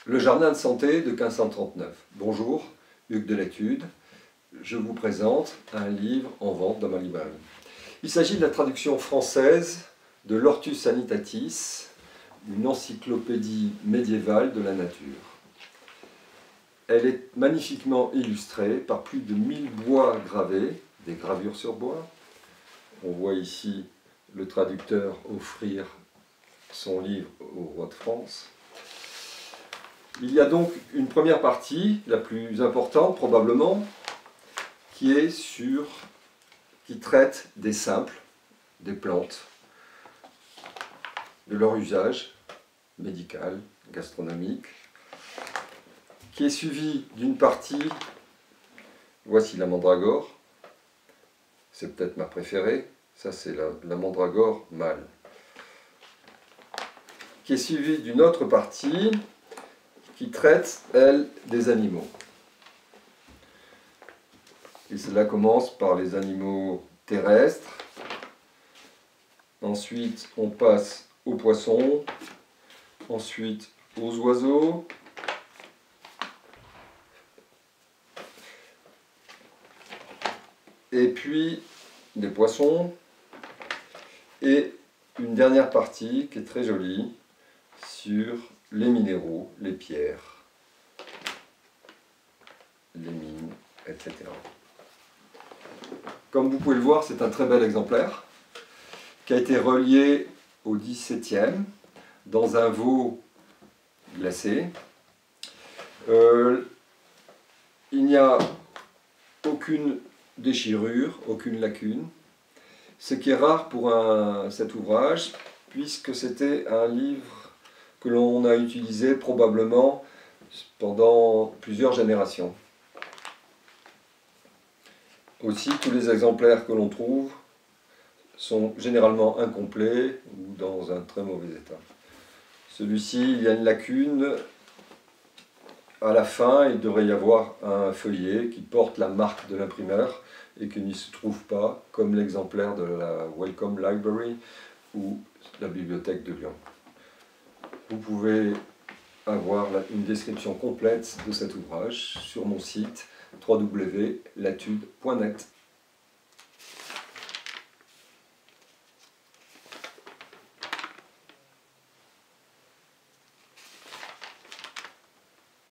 Le jardin de santé de 1539. Bonjour, Hugues de l'Étude. Je vous présente un livre en vente dans ma librairie. Il s'agit de la traduction française de l'Hortus Sanitatis, une encyclopédie médiévale de la nature. Elle est magnifiquement illustrée par plus de 1000 bois gravés, des gravures sur bois. On voit ici le traducteur offrir son livre au roi de France. Il y a donc une première partie, la plus importante probablement, qui traite des simples, des plantes, de leur usage médical, gastronomique, qui est suivie d'une partie, voici la mandragore, c'est peut-être ma préférée, ça c'est la mandragore mâle, qui est suivie d'une autre partie qui traite, elle, des animaux. Et cela commence par les animaux terrestres, ensuite on passe aux poissons, ensuite aux oiseaux, et puis des poissons, et une dernière partie qui est très jolie sur les minéraux, les pierres, les mines, etc. Comme vous pouvez le voir, c'est un très bel exemplaire qui a été relié au XVIIe dans un veau glacé. Il n'y a aucune déchirure, aucune lacune, ce qui est rare pour cet ouvrage, puisque c'était un livre que l'on a utilisé probablement pendant plusieurs générations. Aussi, tous les exemplaires que l'on trouve sont généralement incomplets ou dans un très mauvais état. Celui-ci, il y a une lacune. À la fin, il devrait y avoir un feuillet qui porte la marque de l'imprimeur et qui n'y se trouve pas, comme l'exemplaire de la Wellcome Library ou la bibliothèque de Lyon. Vous pouvez avoir une description complète de cet ouvrage sur mon site www.latude.net.